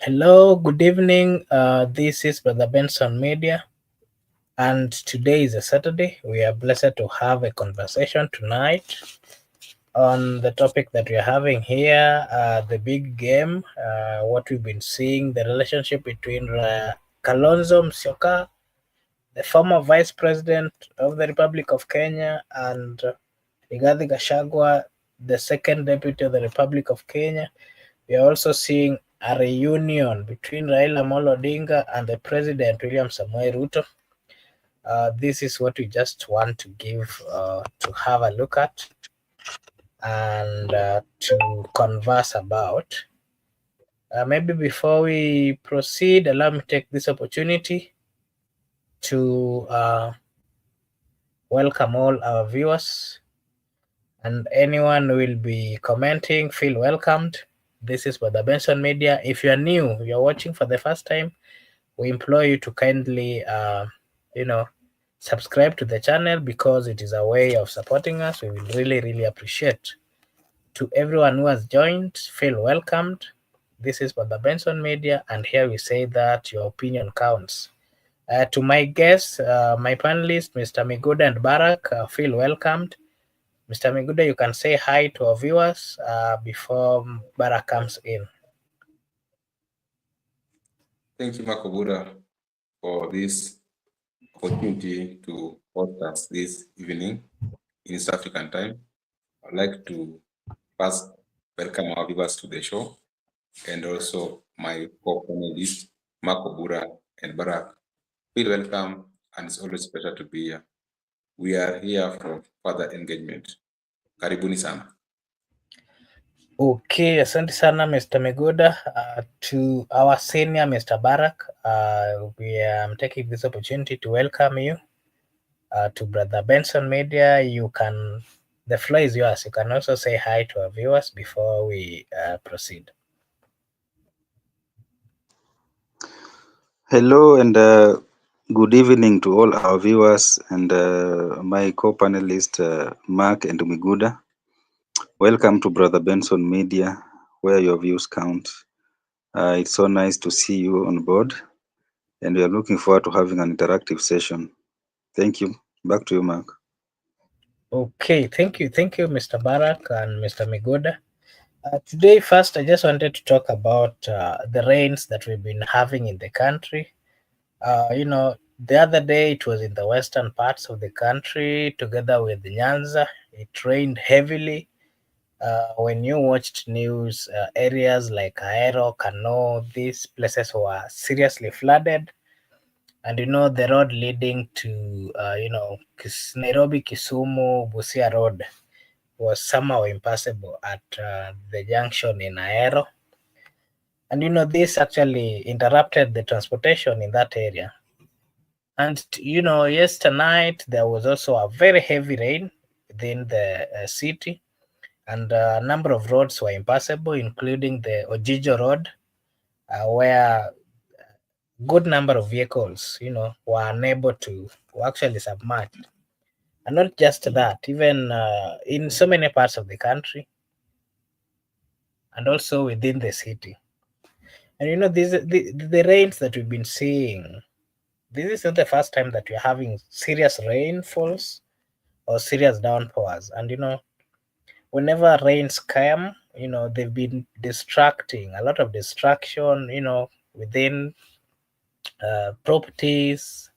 Hello, good evening. This is Brother Benson Media, and today is a Saturday. We are blessed to have a conversation tonight on the topic that we are having here, the big game, what we've been seeing, the relationship between Kalonzo Musyoka, the former Vice President of the Republic of Kenya, and Rigathi Gachagua, the second Deputy of the Republic of Kenya. We are also seeing a reunion between Raila Amolo Odinga and the President William Samoei Ruto. This is what we just want to give to have a look at and to converse about. Maybe before we proceed, allow me to take this opportunity to welcome all our viewers and anyone who will be commenting. Feel welcomed. This is Brother Benson Media. If you are new, you are watching for the first time, we implore you to kindly, you know, subscribe to the channel because it is a way of supporting us. We will really appreciate. To everyone who has joined, feel welcomed. This is Brother Benson Media, and here we say that your opinion counts. To my guests, my panelists, Mr. Miguda and Barak, feel welcomed. Mr. Miguda, you can say hi to our viewers before Barak comes in. Thank you, Makobura, for this opportunity to host us this evening in East African time. I'd like to first welcome our viewers to the show and also my co-panelists, Makobura and Barak. Feel welcome, and it's always a pleasure to be here. We are here for further engagement. Karibuni sana. Okay, asante sana Mr. Miguda. To our senior Mr. Barak, we are taking this opportunity to welcome you to Brother Benson Media. The floor is yours. You can also say hi to our viewers before we proceed. Hello and good evening to all our viewers and my co-panelist Mark and Miguda. Welcome to Brother Benson Media, where your views count. It's so nice to see you on board, and we are looking forward to having an interactive session. Thank you. Back to you, Mark. Okay, thank you, Mr. Barak and Mr. Miguda. Today, first, I just wanted to talk about the rains that we've been having in the country. The other day it was in the western parts of the country together with Nyanza. It rained heavily. When you watched news, areas like Ahero, Kano, these places were seriously flooded. And the road leading to, Nairobi, Kisumu, Busia Road was somehow impassable at the junction in Ahero. And this actually interrupted the transportation in that area. And yesterday night there was also a very heavy rain within the city, and a number of roads were impassable, including the Ojijo Road, where good number of vehicles, were unable to were actually submerged. And not just that, even in so many parts of the country, and also within the city. And the rains that we've been seeing. This is not the first time that we're having serious rainfalls or serious downpours. And whenever rains come, they've been distracting, a lot of distraction, within properties,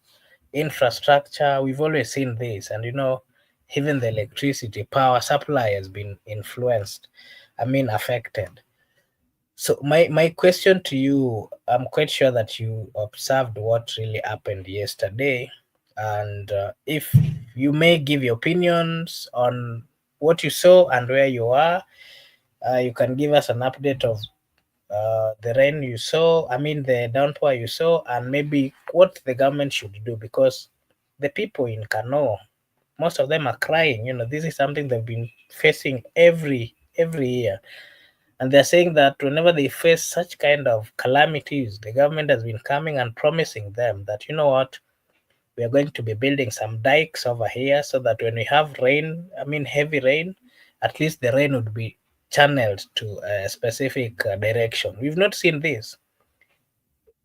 infrastructure. We've always seen this. And even the electricity power supply has been affected. So my question to you, I'm quite sure that you observed what really happened yesterday, and if you may give your opinions on what you saw and where you are, you can give us an update of the rain you saw, the downpour you saw, and maybe what the government should do, because the people in Kano, most of them are crying. This is something they've been facing every year. And they're saying that whenever they face such kind of calamities, the government has been coming and promising them that, we are going to be building some dikes over here so that when we have rain, heavy rain, at least the rain would be channeled to a specific direction. We've not seen this.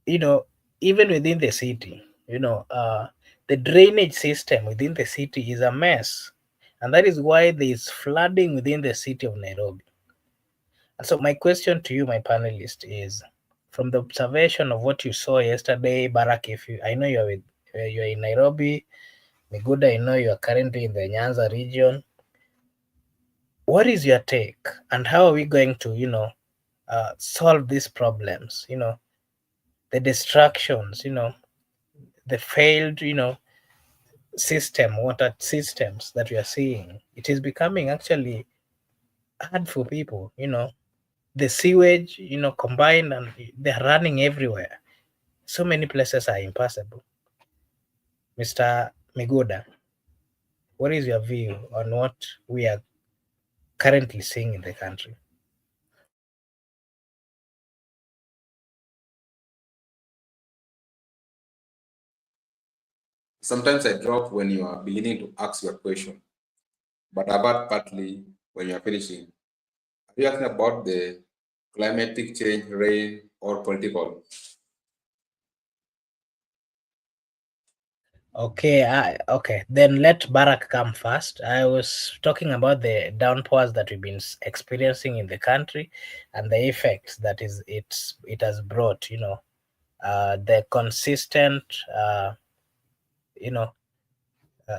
you know, even within the city, the drainage system within the city is a mess. And that is why there is flooding within the city of Nairobi. And so, my question to you, my panelist, is from the observation of what you saw yesterday, Barak, if you, I know you're in Nairobi, Miguda, I know you are currently in the Nyanza region. What is your take, and how are we going to, solve these problems? The distractions, the failed, water systems that we are seeing. It is becoming actually hard for people. The sewage, combined, and they're running everywhere. So many places are impassable. Mr. Miguda, what is your view on what we are currently seeing in the country? Sometimes I drop when you are beginning to ask your question, but about partly when you are finishing. Are you asking about the climatic change, rain, or political? Okay. Then let Barak come first. I was talking about the downpours that we've been experiencing in the country, and the effects that it has brought. The consistent, you know,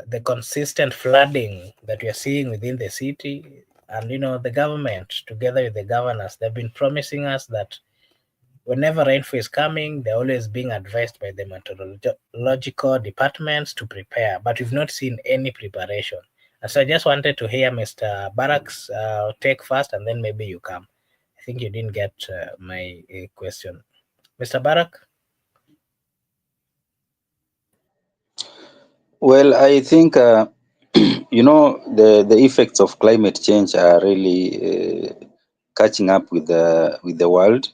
the consistent flooding that we are seeing within the city, and the government together with the governors, they've been promising us that whenever rainfall is coming, they're always being advised by the meteorological departments to prepare, but we've not seen any preparation. And so I just wanted to hear Mr. Barak's take first, and then maybe you come. I think you didn't get my question. Mr. Barak? Well, I think the effects of climate change are really catching up with the world,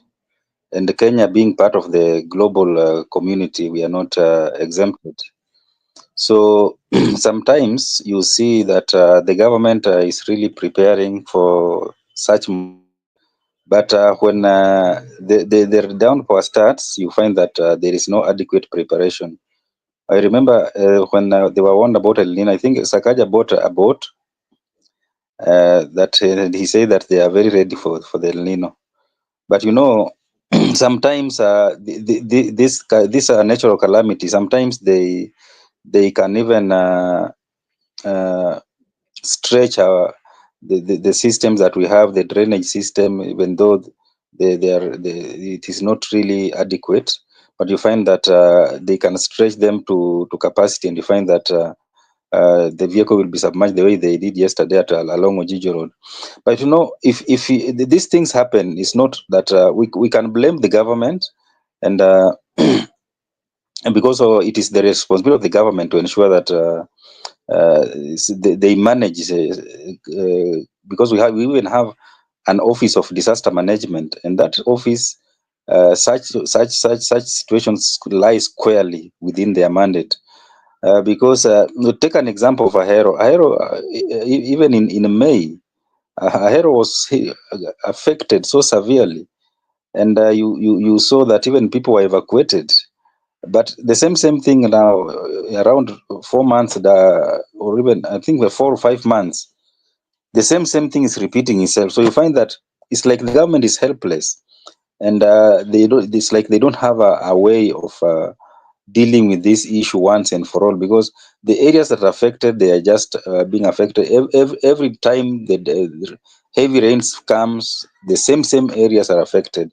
and Kenya being part of the global community, we are not exempted. So sometimes you see that the government is really preparing for such moment, but when the downpour starts, you find that there is no adequate preparation. I remember when they were warned about El Nino, I think Sakaja bought a boat that he said that they are very ready for the El Nino. But sometimes this natural calamity, sometimes they can even stretch the systems that we have, the drainage system, even though it is not really adequate. But you find that they can stretch them to capacity, and you find that the vehicle will be submerged the way they did yesterday along Ojiji Road. But if these things happen, it's not that we can blame the government, and because it is the responsibility of the government to ensure that they manage, because we even have an office of disaster management, and that office, such situations lie squarely within their mandate. Because take an example of Ahero. Ahero, even in May, Ahero was affected so severely, and you saw that even people were evacuated. But the same thing now, around 4 months, or even I think 4 or 5 months, the same thing is repeating itself. So you find that it's like the government is helpless, and they don't. It's like they don't have a way of dealing with this issue once and for all, because the areas that are affected, they are just being affected every time the heavy rains comes. The same areas are affected.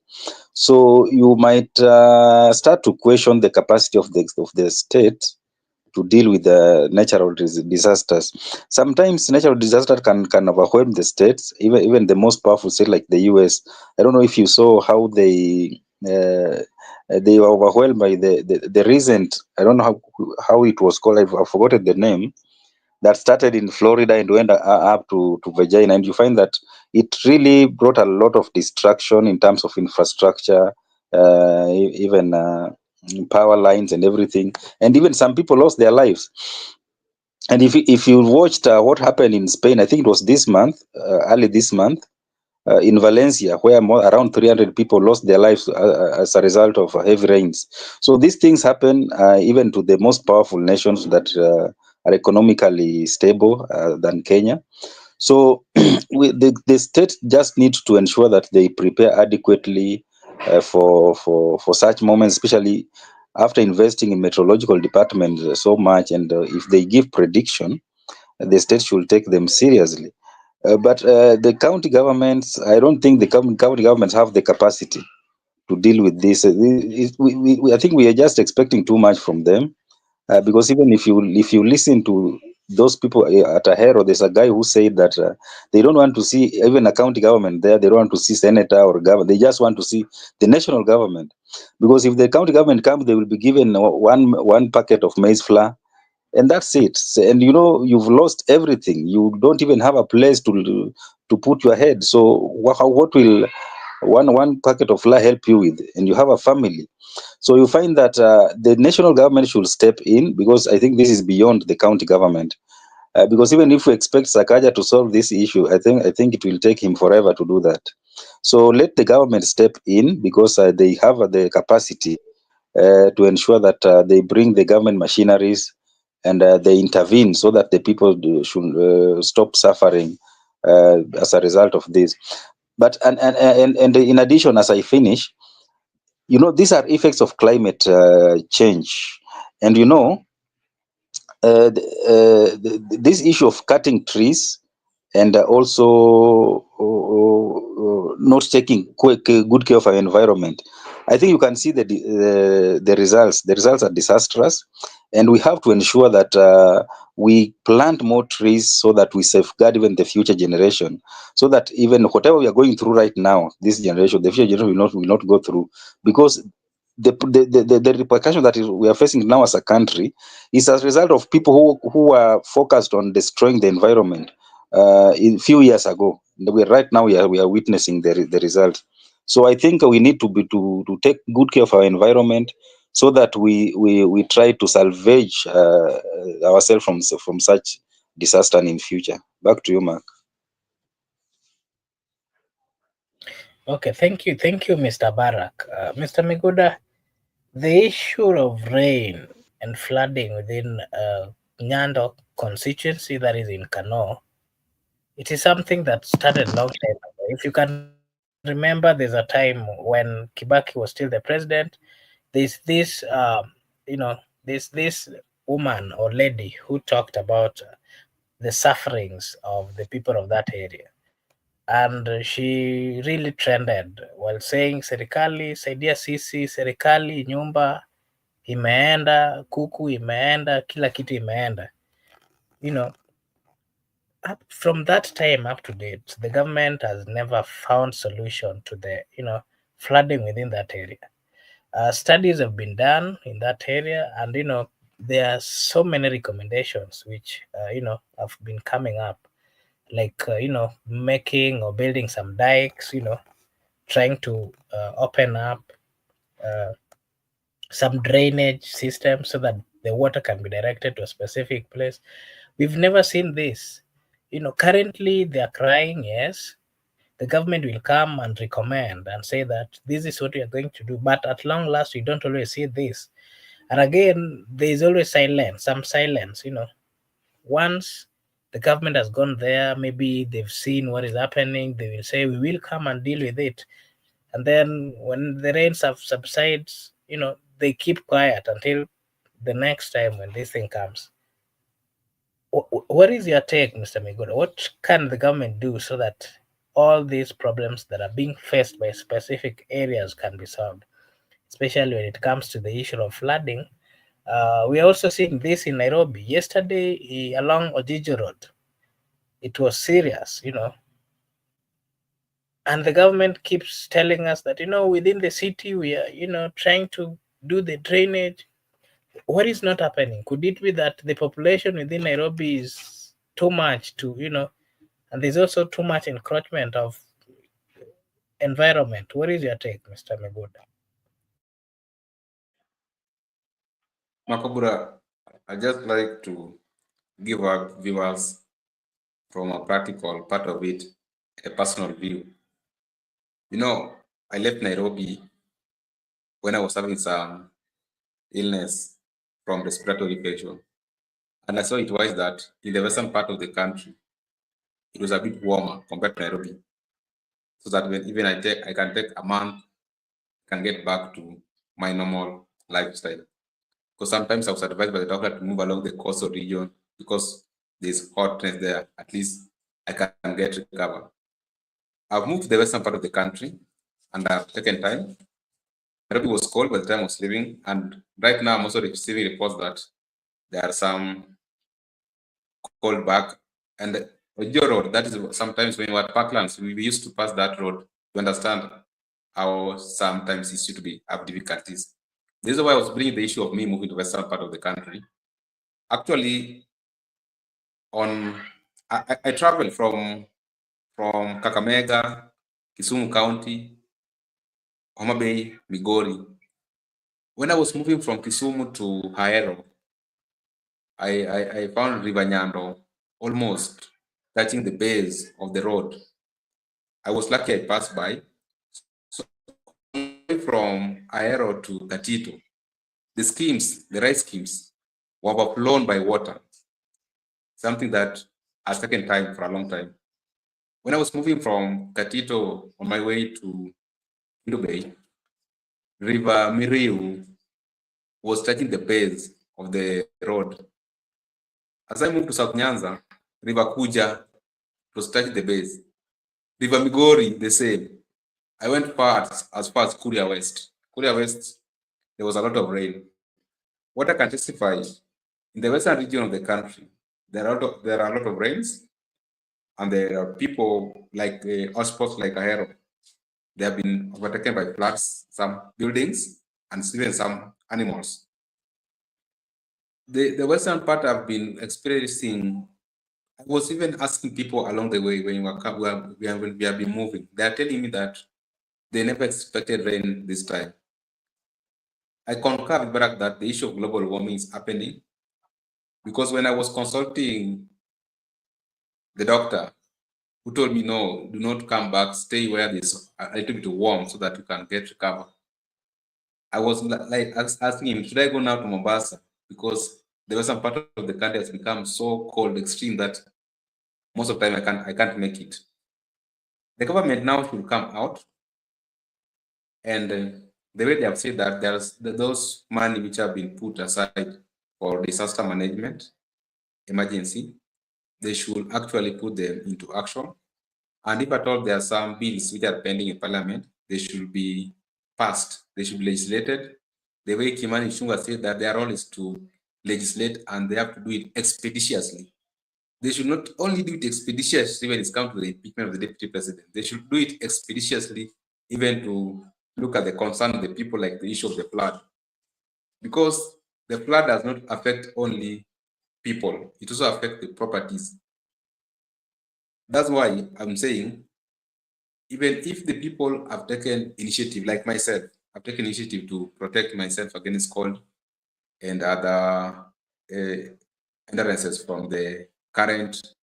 So you might start to question the capacity of the state to deal with the natural disasters. Sometimes natural disaster can overwhelm the states, even the most powerful state like the US. I don't know if you saw how they were overwhelmed by the recent, I don't know how it was called, I've forgotten the name, that started in Florida and went up to Virginia, and you find that it really brought a lot of destruction in terms of infrastructure, even power lines and everything, and even some people lost their lives. And if you watched what happened in Spain, I think it was this month, early this month, in Valencia, where around 300 people lost their lives as a result of heavy rains. So these things happen even to the most powerful nations that are economically stable than Kenya. So the state just needs to ensure that they prepare adequately for such moments, especially after investing in meteorological department so much. And if they give prediction, the state should take them seriously. But the county governments, I don't think the county governments have the capacity to deal with this. I think we are just expecting too much from them. Because even if you listen to those people at Ahero, there's a guy who said that they don't want to see even a county government there. They don't want to see senator or governor. They just want to see the national government, because if the county government comes, they will be given one packet of maize flour, and that's it. And you've lost everything. You don't even have a place to put your head. So what will one packet of flour help you with? And you have a family. So you find that the national government should step in, because I think this is beyond the county government. Because even if we expect Sakaja to solve this issue, I think it will take him forever to do that. So let the government step in, because they have the capacity to ensure that they bring the government machineries, and they intervene so that the people should stop suffering as a result of this. But and in addition, as I finish, these are effects of climate change, and this issue of cutting trees, and also not taking good care of our environment. I think you can see the results. The results are disastrous, and we have to ensure that we plant more trees so that we safeguard even the future generation, so that even whatever we are going through right now, this generation, the future generation will not go through, because the repercussion that we are facing now as a country is as a result of people who are focused on destroying the environment a few years ago. Right now we are witnessing the result. So I think we need to take good care of our environment, so that we try to salvage ourselves from such disaster in future. Back to you, Mark. Okay, thank you, Mr. Barak. Mr. Miguda, the issue of rain and flooding within Nyando constituency, that is in Kano, it is something that started long time ago. If you can remember, there's a time when Kibaki was still the president. There's this, there's this woman or lady who talked about the sufferings of the people of that area, and she really trended while saying serikali saidia sisi, serikali nyumba imeenda, kuku imeenda, kila kitu imeenda. You know, from that time up to date, the government has never found solution to the flooding within that area. Studies have been done in that area, and there are so many recommendations which have been coming up, like making or building some dikes, trying to open up uh, some drainage system so that the water can be directed to a specific place. We've never seen this. Currently they are crying, yes. The government will come and recommend and say that this is what we are going to do. But at long last, we don't always see this. And again, there is always silence, some silence. Once the government has gone there, maybe they've seen what is happening, they will say, we will come and deal with it. And then when the rains have subsides, they keep quiet until the next time when this thing comes. What is your take, Mr. Migodo? What can the government do so that all these problems that are being faced by specific areas can be solved, especially when it comes to the issue of flooding? We are also seeing this in Nairobi. Yesterday, along Ojiji Road, it was serious, and the government keeps telling us that, within the city, we are, trying to do the drainage. What is not happening? Could it be that the population within Nairobi is too much to, and there's also too much encroachment of environment? What is your take, Mr. Meguda? Makobura, I just like to give our viewers from a practical part of it a personal view. I left Nairobi when I was having some illness from respiratory infection. And I saw it was that in the western part of the country, it was a bit warmer compared to Nairobi. So that when even I can take a month, can get back to my normal lifestyle. Because sometimes I was advised by the doctor to move along the coastal region because there's hotness there. At least I can get recovered. I've moved to the western part of the country and I've taken time. Nairobi was cold by the time I was leaving, and right now I'm also receiving reports that there are some cold back. And Ojo Road, that is sometimes when we were at Parklands, we used to pass that road to understand how sometimes it used to be have difficulties. This is why I was bringing the issue of me moving to western part of the country. Actually, I traveled from Kakamega, Kisumu County, Homa Bay, Migori. When I was moving from Kisumu to Ahero, I found River Nyando almost touching the base of the road. I was lucky I passed by. So from Ahero to Katito, the rice schemes, were overflown by water, something that has taken time for a long time. When I was moving from Katito on my way to Bay, River Miriu was touching the base of the road. As I moved to South Nyanza, River Kuja was touching the base. River Migori, the same. I went as far as Kuria West. Kuria West, there was a lot of rain. What I can testify, in the western region of the country, there are a lot of rains, and there are people like hotspots like Ahero. They have been overtaken by floods, some buildings, and even some animals. The western part I've been experiencing, I was even asking people along the way when we have been moving. They are telling me that they never expected rain this time. I concur with Barack that the issue of global warming is happening because when I was consulting the doctor, who told me, no, do not come back, stay where it's a little bit warm so that you can get recovered. I was like asking him, should I go now to Mombasa? Because the western part of the country has become so cold, extreme, that most of the time I can't make it. The government now should come out, and the way they have said that there's those money which have been put aside for disaster management, emergency, they should actually put them into action. And if at all there are some bills which are pending in parliament, they should be passed, they should be legislated. The way Kimani Ichung'wah said that their role is to legislate and they have to do it expeditiously. They should not only do it expeditiously when it's come to the impeachment of the deputy president, they should do it expeditiously even to look at the concern of the people, like the issue of the flood. Because the flood does not affect only people, it also affects the properties. That's why I'm saying, even if the people have taken initiative, like myself, I've taken initiative to protect myself against cold and other hindrances from the current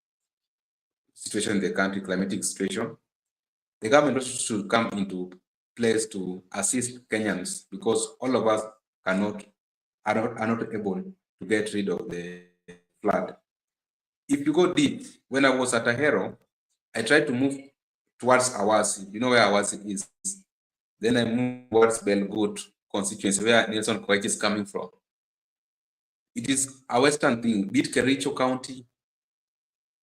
situation in the country, climatic situation, the government also should come into place to assist Kenyans because all of us are not able to get rid of the flood. If you go deep, when I was at Ahero, I tried to move towards Awasi. You know where Awasi is? Then I moved towards Belgut constituency, where Nelson Koech is coming from. It is a western thing, be it Kericho County,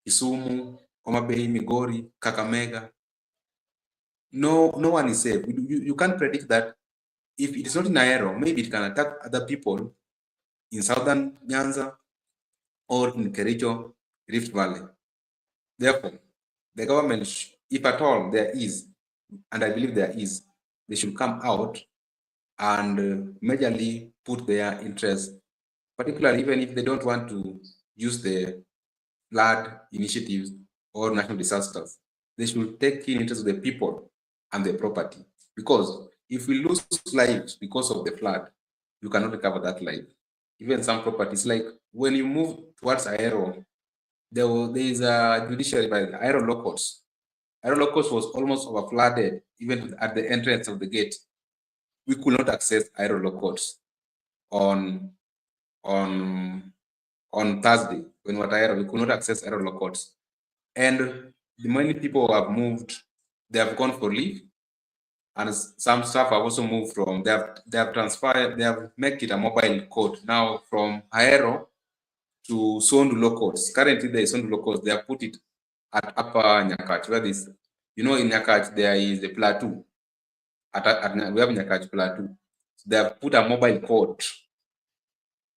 Kisumu, Homa Bay, Migori, Kakamega. No one is safe. You can't predict that if it is not in Ahero, maybe it can attack other people in southern Nyanza or in Kericho, Rift Valley. Therefore, the government, if at all there is, and I believe there is, they should come out and majorly put their interest, particularly even if they don't want to use the flood initiatives or national disasters, they should take keen interest of the people and their property. Because if we lose lives because of the flood, you cannot recover that life. Even some properties, like when you move towards Ahero, there is a judiciary by the Ahero Locals. Ahero Locals was almost over flooded even at the entrance of the gate, we could not access Aero courts on on on Thursday when Wataira, we could not access Aero courts. And the many people have moved, they have gone for leave, and some staff have also moved from they have transferred, they have made it a mobile court now from Aero to Sondu courts. Currently there is Sondu courts, they have put it at Upper Nyakach, where this, in Nyakach there is a plateau. We have Nyakach plateau. So they have put a mobile court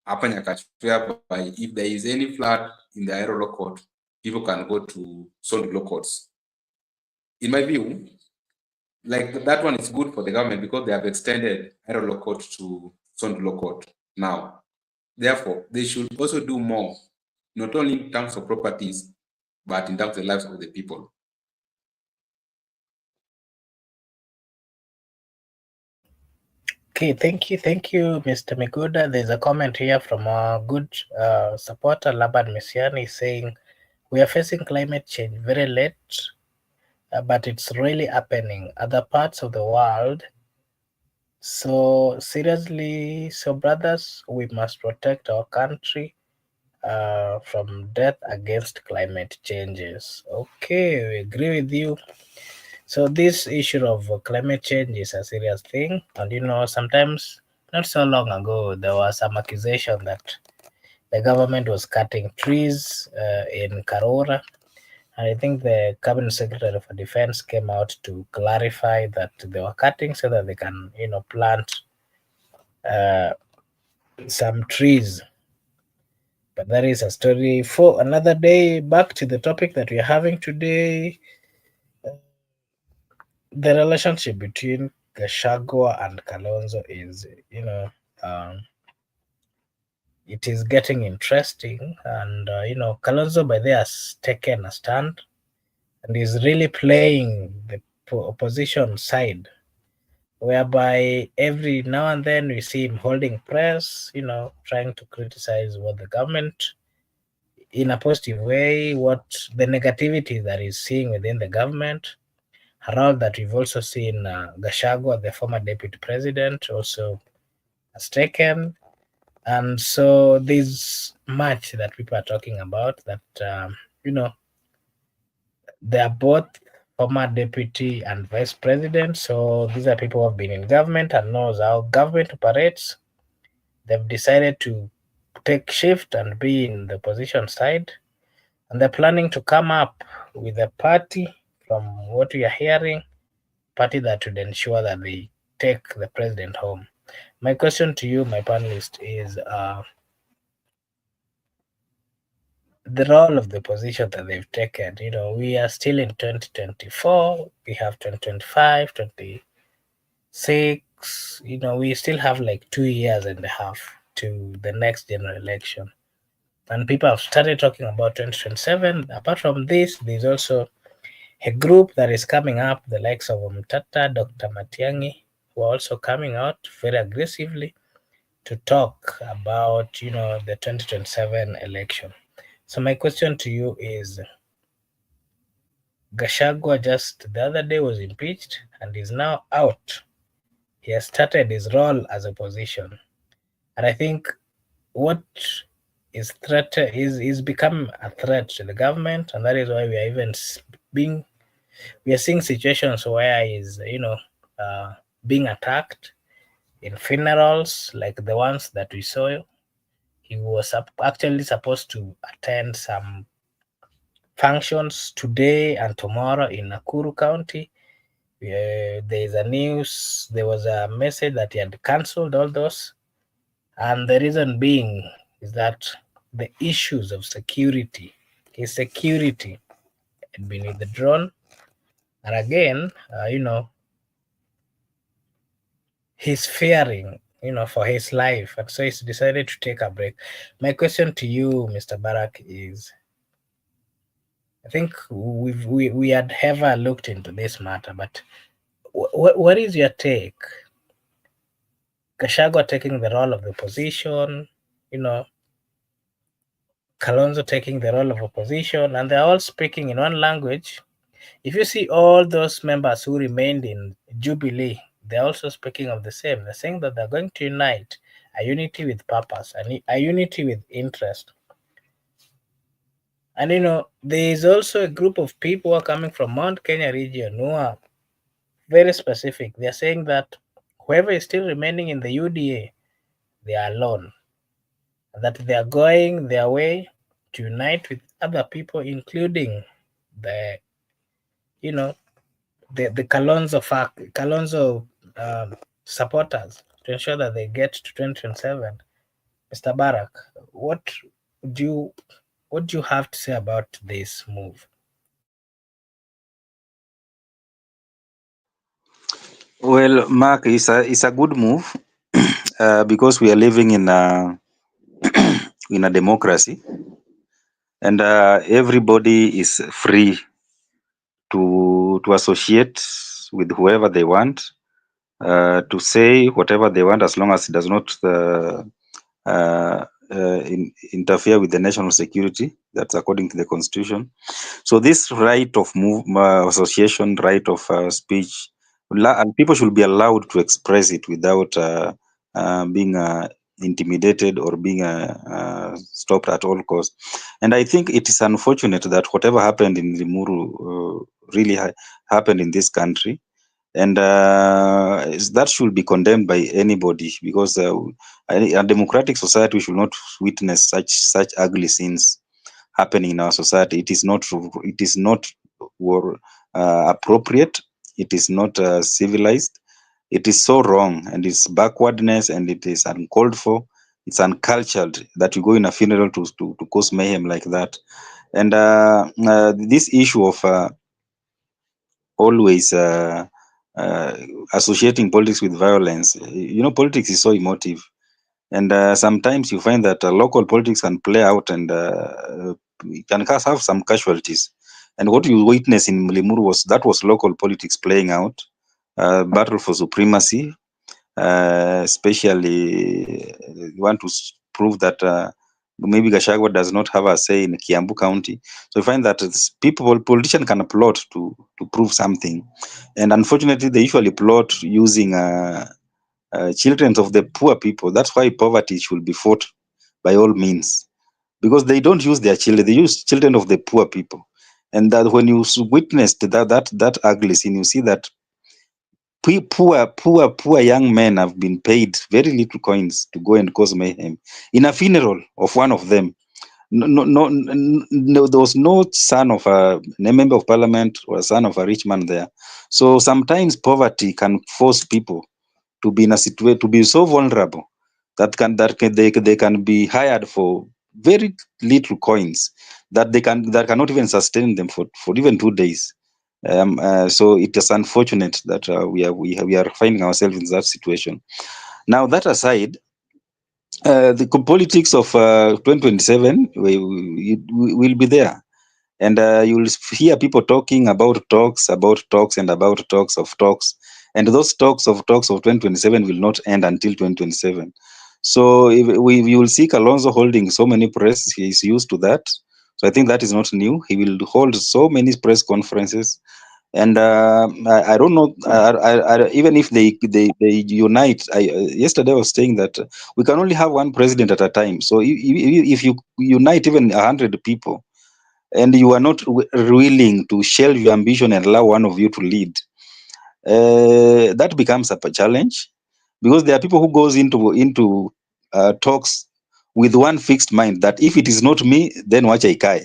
Upper Nyakach, whereby if there is any flood in the Aero court, people can go to Sondu courts. In my view, like that one is good for the government because they have extended Aero court to Sondu court now. Therefore, they should also do more, not only in terms of properties, but in terms of the lives of the people. Okay, thank you, Mr. Miguda. There's a comment here from our good supporter, Laban Misiani, saying, we are facing climate change very late, but it's really happening. Other parts of the world. So, seriously, so brothers, we must protect our country from death against climate changes. Okay, we agree with you. So this issue of climate change is a serious thing, and sometimes not so long ago there was some accusation that the government was cutting trees in Karora, and I think the cabinet secretary for defense came out to clarify that they were cutting so that they can plant uh, some trees. But that is a story for another day. Back to the topic that we're having today, the relationship between Gachagua and Kalonzo is, um, it is getting interesting. And, Kalonzo by there has taken a stand and is really playing the opposition side, whereby every now and then we see him holding press, trying to criticize what the government in a positive way, what the negativity that is seeing within the government. Around that, we've also seen Gachagua, the former deputy president, also has taken. And so there's much that people are talking about that, they are both former deputy and vice president. So these are people who have been in government and knows how government operates. They've decided to take shift and be in the opposition side. And they're planning to come up with a party, from what we are hearing, party that would ensure that they take the president home. My question to you, my panelist, is the role of the position that they've taken. We are still in 2024, we have 2025, 26, we still have like 2 years and a half to the next general election. And people have started talking about 2027. Apart from this, there's also a group that is coming up, the likes of Mtata, Dr. Matiangi, who are also coming out very aggressively to talk about, the 2027 election. So my question to you is, Gachagua just the other day was impeached and is now out. He has started his role as opposition. And I think what is become a threat to the government, and that is why we are even being we are seeing situations where he's being attacked in funerals like the ones that we saw. He was actually supposed to attend some functions today and tomorrow in Nakuru County. There is a news, there was a message that he had cancelled all those. And the reason being is that the issues of security, his security had been withdrawn. And again, he's fearing, for his life. And so he's decided to take a break. My question to you, Mr. Barak, is, I think we had ever looked into this matter, but what is your take? Gachagua taking the role of the opposition, Kalonzo taking the role of opposition, and they're all speaking in one language. If you see all those members who remained in Jubilee, they're also speaking of the same. They're saying that they're going to unite, a unity with purpose, a unity with interest. And there is also a group of people who are coming from Mount Kenya region who are very specific. They're saying that whoever is still remaining in the UDA, they are alone, that they are going their way to unite with other people, including the you know the Kalonzo supporters, to ensure that they get to 2027. Mr. Barak, what do you what do you have to say about this move? Well, Mark, it's a good move because we are living in a in a democracy, and everybody is free to associate with whoever they want, to say whatever they want, as long as it does not interfere with the national security. That's according to the constitution. So this right of association, right of speech, and people should be allowed to express it without being intimidated or being stopped at all costs. And I think it is unfortunate that whatever happened in Limuru really happened in this country, and that should be condemned by anybody, because a democratic society, we should not witness such ugly scenes happening in our society. It is not appropriate. It is not civilized. It is so wrong, and it's backwardness, and it is uncalled for. It's uncultured that you go in a funeral to cause mayhem like that. And this issue of always associating politics with violence. Politics is so emotive, and sometimes you find that local politics can play out, and it can have some casualties. And what you witness in Limuru was local politics playing out, battle for supremacy. Especially, you want to prove that maybe Gachagua does not have a say in Kiambu County. So you find that politicians can plot to prove something, and unfortunately, they usually plot using children of the poor people. That's why poverty should be fought by all means, because they don't use their children; they use children of the poor people. And that when you witnessed that ugly scene, you see that poor young men have been paid very little coins to go and cause mayhem in a funeral of one of them. No, there was no son of a member of parliament or a son of a rich man there. So sometimes poverty can force people to be in a situation, to be so vulnerable they can be hired for very little coins that cannot even sustain them for even 2 days. So it is unfortunate that we are finding ourselves in that situation. Now, that aside, the politics of 2027 will be there, and you will hear people talking about talks and about talks of talks, and those talks of 2027 will not end until 2027. So if we will see Kalonzo holding so many press, he is used to that. So I think that is not new. He will hold so many press conferences, and I don't know. Even if they unite, yesterday I was saying that we can only have one president at a time. So if you unite even 100 people, and you are not willing to shelve your ambition and allow one of you to lead, that becomes a challenge, because there are people who goes into talks with one fixed mind that if it is not me, then wacha ikae.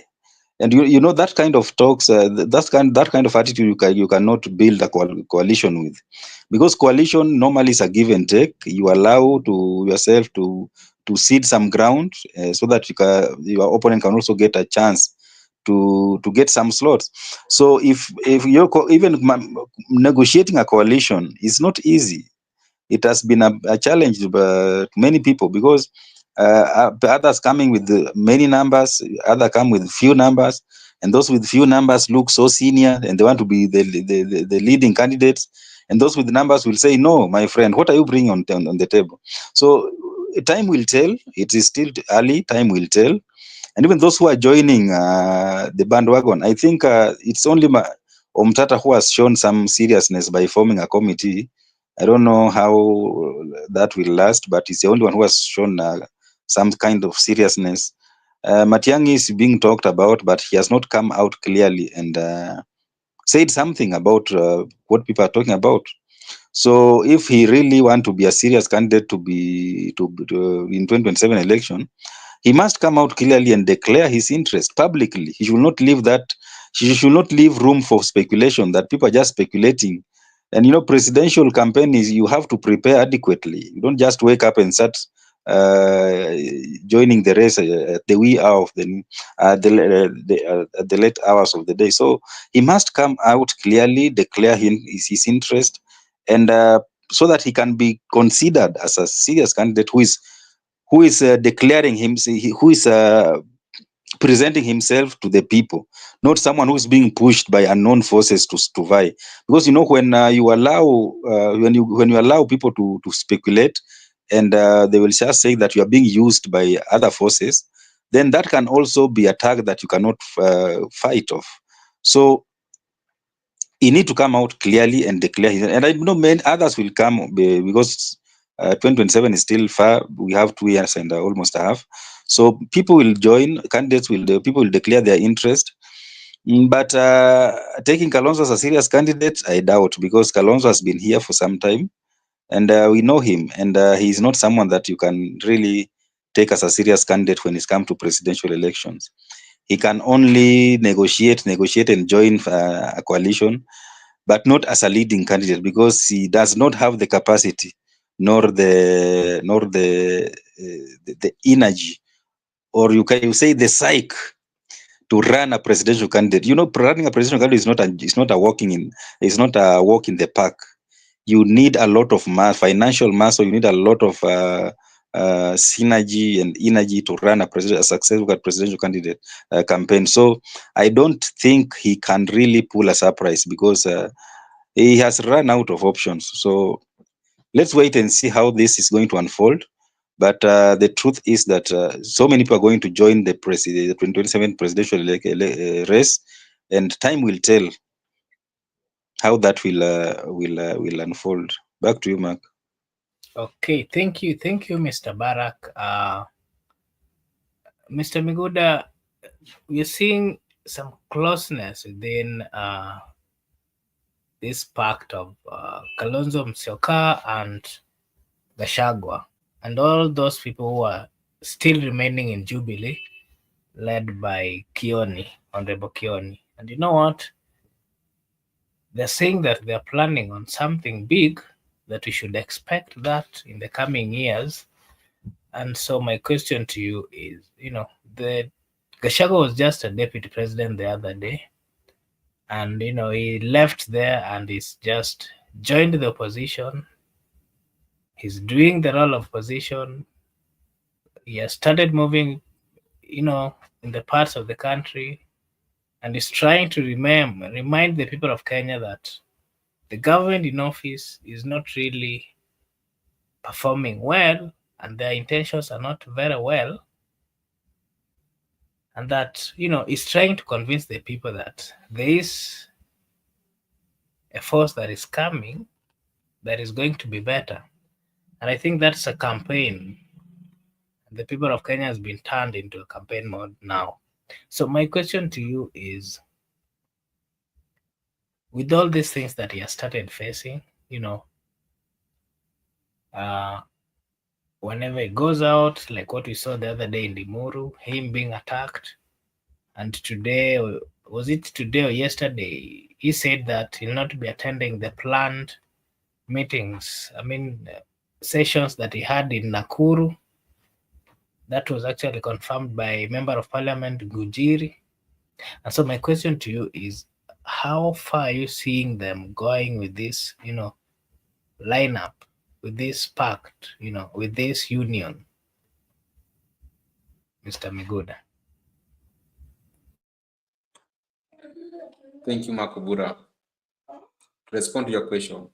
And you know that kind of talks, that kind of attitude, you cannot build a coalition with, because coalition normally is a give and take. You allow to yourself to cede some ground, so that your opponent can also get a chance to get some slots. So if you're even negotiating a coalition is not easy. It has been a challenge to many people, because others coming with many numbers, others come with few numbers, and those with few numbers look so senior and they want to be the leading candidates, and those with numbers will say, no, my friend, what are you bringing on the table? So time will tell. It is still early. Time will tell. And even those who are joining the bandwagon, I think it's only Omtata, who has shown some seriousness by forming a committee. I don't know how that will last, but he's the only one who has shown some kind of seriousness. Matiang'i is being talked about, but he has not come out clearly and said something about what people are talking about. So if he really want to be a serious candidate to in 2027 election, he must come out clearly and declare his interest publicly. He should not leave that. He should not leave room for speculation that people are just speculating. And presidential campaign is, you have to prepare adequately. You don't just wake up and start uh, joining the race at the wee hour of the late hours of the day. So he must come out clearly, declare his interest, and so that he can be considered as a serious candidate who is declaring him, who is presenting himself to the people, not someone who's being pushed by unknown forces to vie. Because when you allow when you allow people to speculate, and they will just say that you are being used by other forces, then that can also be a tag that you cannot fight off. So he need to come out clearly and declare his, and I know many others will come because 2027 is still far. We have 2 years and almost a half. So people will join, people will declare their interest. But taking Kalonzo as a serious candidate, I doubt, because Kalonzo has been here for some time, and we know him, and he is not someone that you can really take as a serious candidate when it's come to presidential elections. He can only negotiate and join a coalition, but not as a leading candidate, because he does not have the capacity nor the energy, or you say the psyche, to run a presidential candidate. Running a presidential candidate is not a walk in the park. You need a lot of financial muscle. You need a lot of synergy and energy to run a successful presidential candidate campaign. So I don't think he can really pull a surprise, because he has run out of options. So let's wait and see how this is going to unfold. But the truth is that so many people are going to join the 2027 presidential race, and time will tell how that will unfold. Back to you, Mark. Okay, thank you, Mr. Barak. Mr. Miguda, we're seeing some closeness within this pact of Kalonzo Musyoka and Gachagua, and all those people who are still remaining in Jubilee, led by Kioni, Honorable Kioni. And you know what? They're saying that they're planning on something big, that we should expect that in the coming years. And so my question to you is, the Gachagua was just a deputy president the other day, and he left there and he's just joined the opposition. He's doing the role of opposition. He has started moving, in the parts of the country, and is trying to remind the people of Kenya that the government in office is not really performing well, and their intentions are not very well, and that is trying to convince the people that there is a force that is coming that is going to be better. And I think that's a campaign. The people of Kenya has been turned into a campaign mode now. So my question to you is, with all these things that he has started facing, uh, whenever he goes out, like what we saw the other day in Limuru, him being attacked, and today, was it today or yesterday, he said that he'll not be attending the planned meetings, sessions that he had in Nakuru. That was actually confirmed by Member of Parliament Gujiri. And so my question to you is, how far are you seeing them going with this, lineup, with this pact, with this union, Mr. Miguda? Thank you, Makubura. To respond to your question,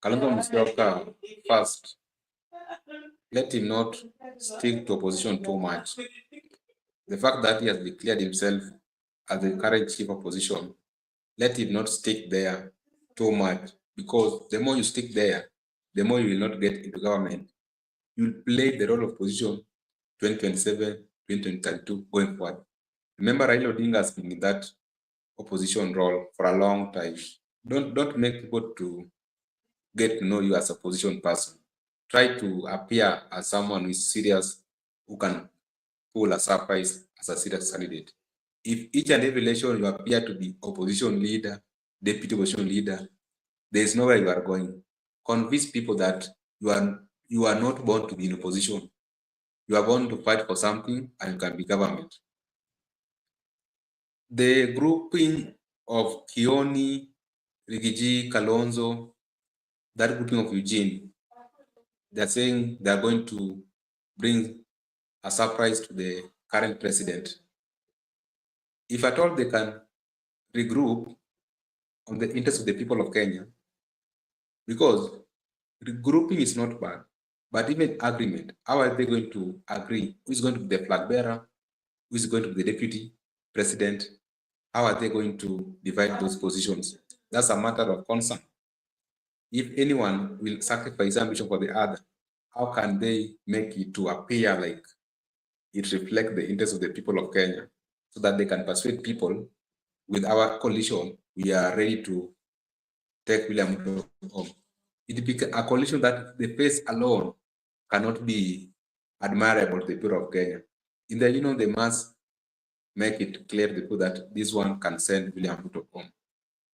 Kalonzo Musyoka, first, let him not stick to opposition too much. The fact that he has declared himself as the current chief opposition let it not stick there too much, because the more you stick there, the more you will not get into government. You will play the role of opposition 2027, 2032 going forward. Remember, Raila Odinga has been in that opposition role for a long time. Don't make people to get to know you as a opposition person. Try to appear as someone who is serious, who can pull a surprise as a serious candidate. If each and every election you appear to be opposition leader, deputy opposition leader, there is nowhere you are going. Convince people that you are not born to be in opposition. You are born to fight for something and you can be government. The grouping of Kioni, Rigiji, Kalonzo, that grouping of Eugene, they're saying they're going to bring a surprise to the current president. If at all they can regroup on the interest of the people of Kenya, because regrouping is not bad, but even agreement, how are they going to agree? Who is going to be the flag bearer? Who is going to be the deputy president? How are they going to divide those positions? That's a matter of concern. If anyone will sacrifice ambition for the other, how can they make it to appear like it reflects the interests of the people of Kenya, so that they can persuade people with our coalition, we are ready to take William Ruto home. It became a coalition that the face alone cannot be admirable to the people of Kenya. In the union, they must make it clear to the people that this one can send William Ruto home.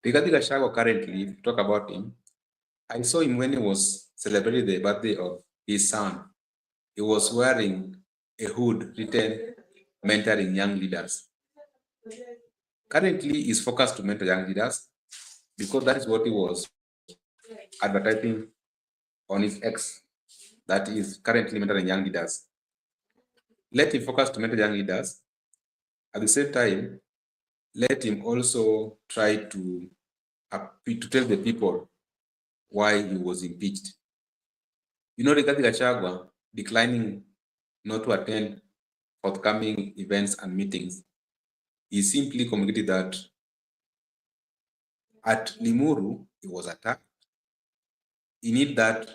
Regarding Gachagua currently, if you talk about him, I saw him when he was celebrating the birthday of his son. He was wearing a hood written mentoring young leaders. Currently, he's focused to mentor young leaders because that is what he was advertising on his X, that is currently mentoring young leaders. Let him focus to mentor young leaders. At the same time, let him also try to tell the people why he was impeached. You know, Rigathi Gachagua declining not to attend forthcoming events and meetings, he simply communicated that at Limuru, he was attacked. He need that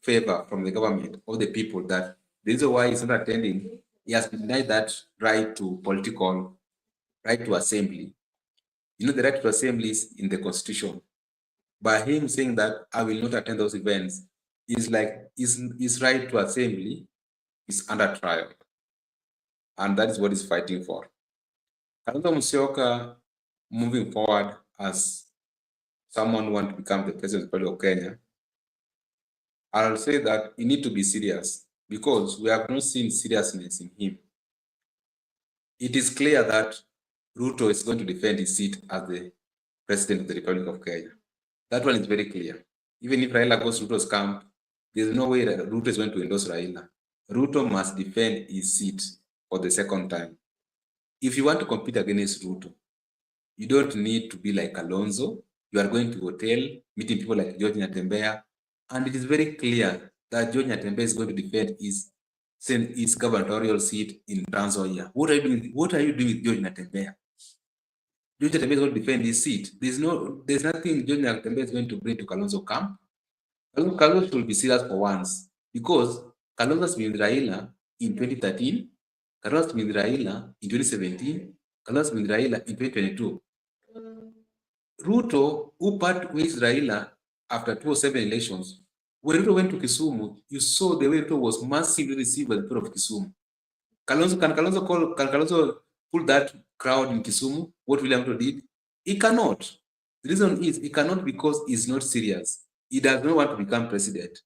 favor from the government or the people that the reason why he's not attending, he has been denied that right to political, right to assembly. You know, the right to assembly is in the constitution. By him saying that I will not attend those events, is like his right to assembly is under trial. And that is what he's fighting for. Kalonzo Musyoka, moving forward as someone who wants to become the president of Kenya, I'll say that he need to be serious because we have not seen seriousness in him. It is clear that Ruto is going to defend his seat as the president of the Republic of Kenya. That one is very clear. Even if Raila goes to Ruto's camp, there's no way that Ruto is going to endorse Raila. Ruto must defend his seat for the second time. If you want to compete against Ruto, you don't need to be like Kalonzo. You are going to hotel, meeting people like George Nyatembea, and it is very clear that George Nyatembea is going to defend his gubernatorial seat in Trans Nzoia. What are you doing? What are you doing with George Nyatembea? George Nyatembea is going to defend his seat. There's nothing George Nyatembea is going to bring to Kalonzo camp. Kalonzo should be serious for once, because Kalonzo has been with Raila in 2013, Kalonzo has been with Raila in 2017, Kalonzo has been with Raila in 2022. Ruto, who part with Raila after 2007 elections, when Ruto went to Kisumu, you saw the way Ruto was massively received by the people of Kisumu. Can Kalonzo pull that crowd in Kisumu? What William Ruto did? He cannot. The reason is he cannot because he's not serious. He does not want to become president.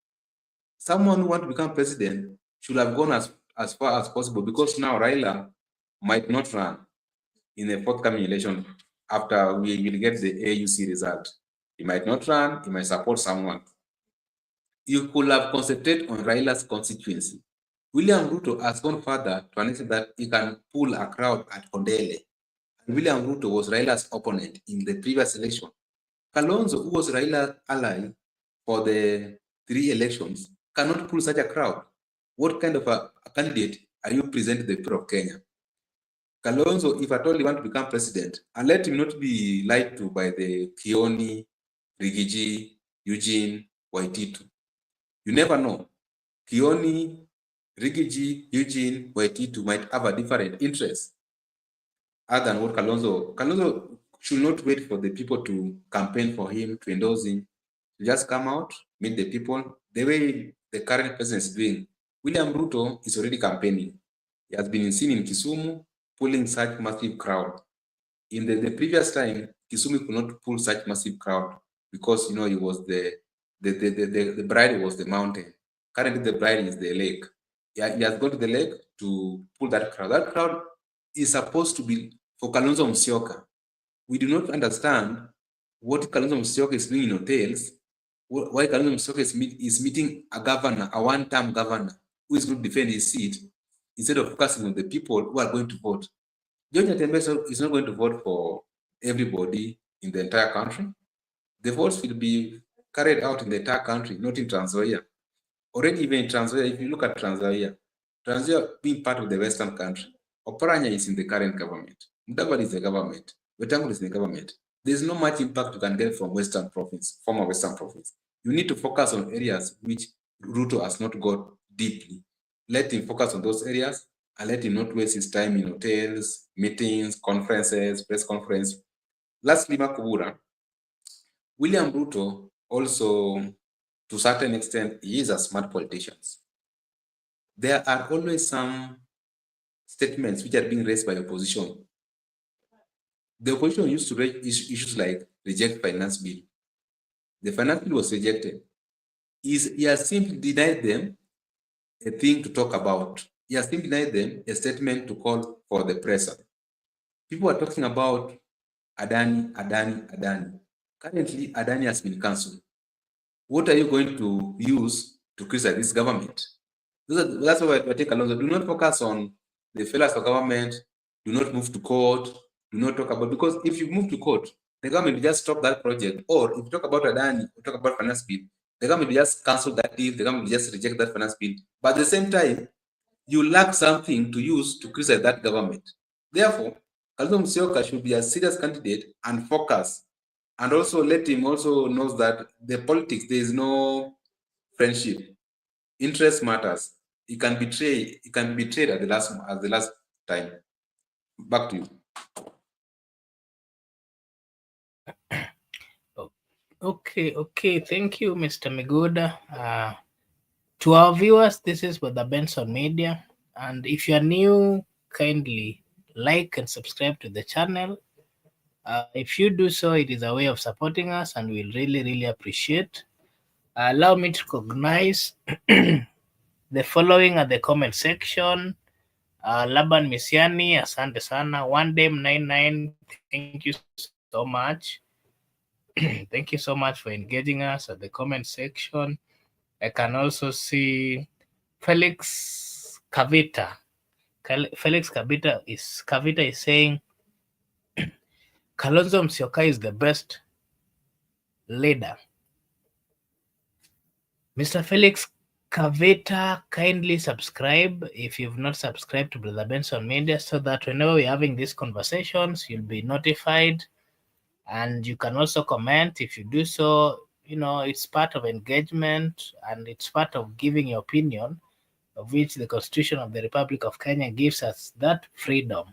Someone who wants to become president should have gone as far as possible, because now Raila might not run in the forthcoming election after we will get the AUC result. He might not run, he might support someone. You could have concentrated on Raila's constituency. William Ruto has gone further to announce that he can pull a crowd at Kondele. And William Ruto was Raila's opponent in the previous election. Kalonzo, who was Raila's ally for the 3 elections, cannot pull such a crowd. What kind of a candidate are you presenting to the people of Kenya? Kalonzo, if at all he want to become president, and let him not be lied to by the Kioni, Rigiji, Eugene, Waititu. You never know. Kioni, Rigiji, Eugene, Waititu might have a different interest other than what Kalonzo. Kalonzo should not wait for the people to campaign for him, to endorse him. Just come out, meet the people. The way the current president is doing, William Ruto is already campaigning. He has been seen in Kisumu pulling such massive crowd. In the previous time, Kisumu could not pull such massive crowd because he was the bride was the mountain. Currently, the bride is the lake. He has gone to the lake to pull that crowd. That crowd is supposed to be for Kalonzo Musyoka. We do not understand what Kalonzo Musyoka is doing in hotels. Why Kalonzo Musyoka is meeting a governor, a one-term governor, who is going to defend his seat instead of focusing on the people who are going to vote. George Atembeso is not going to vote for everybody in the entire country. The votes will be carried out in the entire country, not in Trans Nzoia. Already even in Trans Nzoia, if you look at Trans Nzoia being part of the Western country, Oparanya is in the current government. Mudavadi is the government. Wetangula is in the government. There's no much impact you can get from Western province, former Western province. You need to focus on areas which Ruto has not got deeply. Let him focus on those areas and let him not waste his time in hotels, meetings, conferences, press conference. Lastly, Makubura, William Ruto also, to a certain extent, he is a smart politician. There are always some statements which are being raised by opposition. The opposition used to raise issues like reject finance bill. The finance bill was rejected. He has simply denied them a thing to talk about. He has simply denied them a statement to call for the presser. People are talking about Adani. Currently, Adani has been cancelled. What are you going to use to criticize this government? That's why I take Kalonzo. Do not focus on the failures of government. Do not move to court. Do not talk about, because if you move to court, the government will just stop that project. Or if you talk about Adani, or talk about finance bill, the government will just cancel that deal. The government will just reject that finance bill. But at the same time, you lack something to use to criticize that government. Therefore, Kalonzo Musyoka should be a serious candidate and focus, and also let him also knows that the politics, there is no friendship. Interest matters. He can be betrayed at the last time. Back to you. Okay. Thank you, Mr. Miguda. To our viewers, this is with the Benson Media. And if you are new, kindly like and subscribe to the channel. If you do so, it is a way of supporting us and we'll really appreciate. Allow me to recognize the following at the comment section. Laban Misiani, asante sana. One day 99, thank you so much. Thank you so much for engaging us at the comment section. I can also see Felix Kavita. Kavita is saying Kalonzo Musyoka is the best leader. Mr. Felix Kavita, kindly subscribe if you've not subscribed to Brother Benson Media, so that whenever we're having these conversations, you'll be notified. And you can also comment. If you do so, it's part of engagement and it's part of giving your opinion, of which the Constitution of the Republic of Kenya gives us that freedom.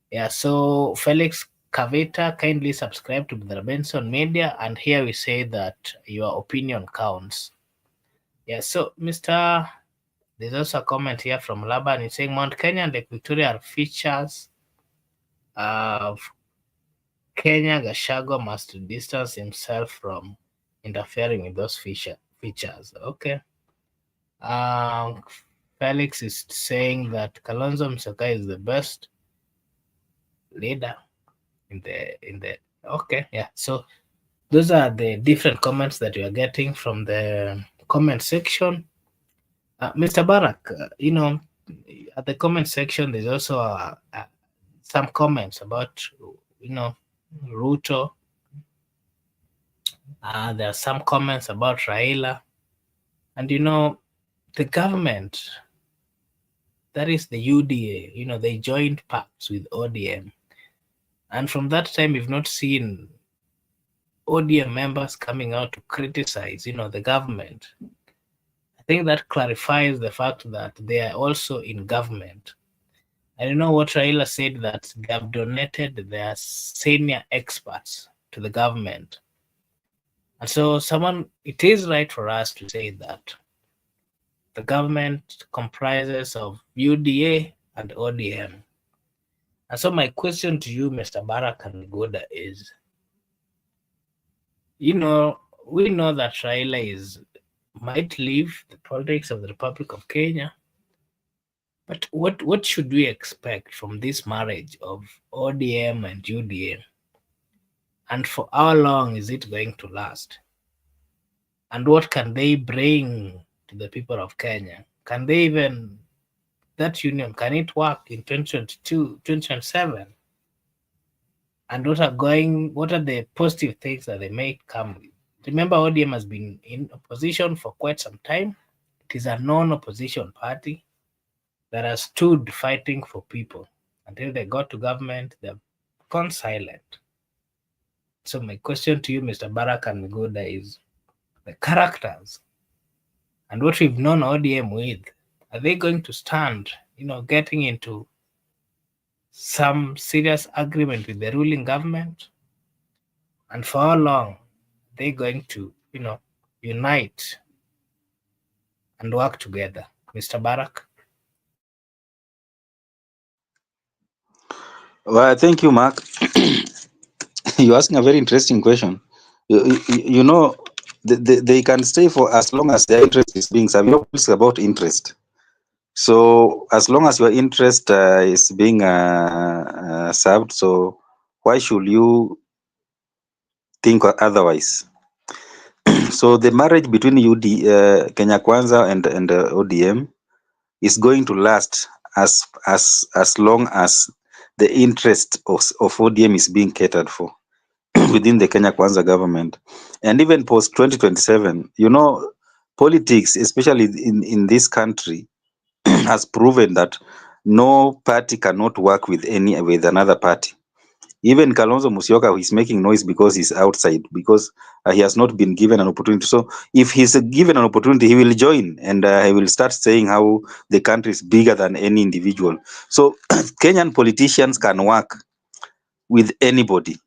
Yeah, so Felix Kavita, kindly subscribe to the Benson Media, and here we say that your opinion counts. Yeah, so there's also a comment here from Laban. It's saying Mount Kenya and Lake Victoria are features of Kenya. Gachagua must distance himself from interfering with those features. Okay. Um, Felix is saying that Kalonzo Musyoka is the best leader in the okay, yeah. So those are the different comments that you are getting from the comment section. Mr. Barak, at the comment section, there's also some comments about, Ruto. There are some comments about Raila. And, the government that is the UDA. They joined pacts with ODM. And from that time, we've not seen ODM members coming out to criticize, the government. I think that clarifies the fact that they are also in government. And you know what Raila said, that they have donated their senior experts to the government. And so it is right for us to say that the government comprises of UDA and ODM. And so my question to you, Mr. Barak and Goda, is, we know that Raila might leave the politics of the Republic of Kenya, but what should we expect from this marriage of ODM and UDA? And for how long is it going to last? And what can they bring to the people of Kenya? Can they even, that union, can it work in 2022, 2027? And what are the positive things that they may come with? Remember, ODM has been in opposition for quite some time. It is a non-opposition party that has stood fighting for people. Until they got to government, they've gone silent. So my question to you, Mr. Barak and Miguda, is the characters and what we've known ODM with, are they going to stand, getting into some serious agreement with the ruling government? And for how long are they going to, unite and work together? Mr. Barak? Well, thank you, Mark. You're asking a very interesting question. You know, they can stay for as long as their interest is being served. It's about interest. So as long as your interest is being served, so why should you think otherwise? So the marriage between Kenya Kwanza and ODM is going to last as long as the interest of ODM is being catered for within the Kenya Kwanza government. And even post 2027, politics, especially in this country, has proven that no party cannot work with another party. Even Kalonzo Musyoka is making noise because he's outside, because he has not been given an opportunity. So if he's given an opportunity, he will join, and he will start saying how the country is bigger than any individual. So Kenyan politicians can work with anybody.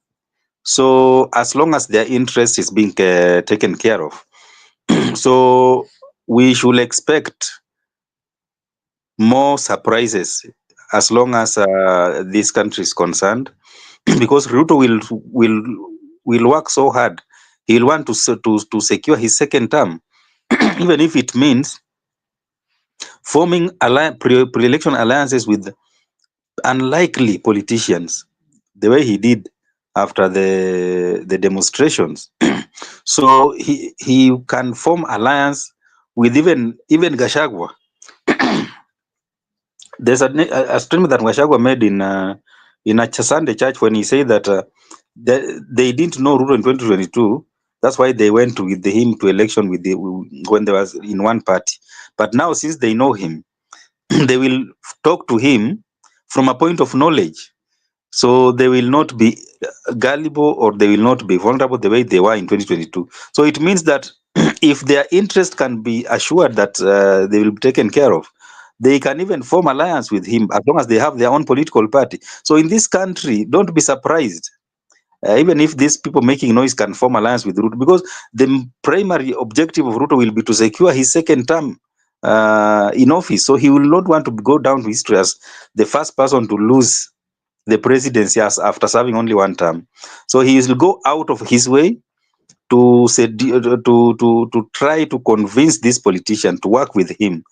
So as long as their interest is being taken care of. So we should expect more surprises as long as this country is concerned, because Ruto will work so hard. He'll want to secure his second term, even if it means forming pre-election alliances with unlikely politicians, the way he did after the demonstrations. So he can form alliance with even Gachagua. There's a statement that Gachagua made in a Sunday church when he said that they didn't know Ruto in 2022. That's why they went with him to election when they was in one party. But now, since they know him, they will talk to him from a point of knowledge. So they will not be gullible, or they will not be vulnerable the way they were in 2022. So it means that if their interest can be assured that they will be taken care of, they can even form alliance with him as long as they have their own political party. So in this country, don't be surprised. Even if these people making noise can form alliance with Ruto, because the primary objective of Ruto will be to secure his second term in office. So he will not want to go down to history as the first person to lose the presidency after serving only one term. So he will go out of his way to try to convince this politician to work with him,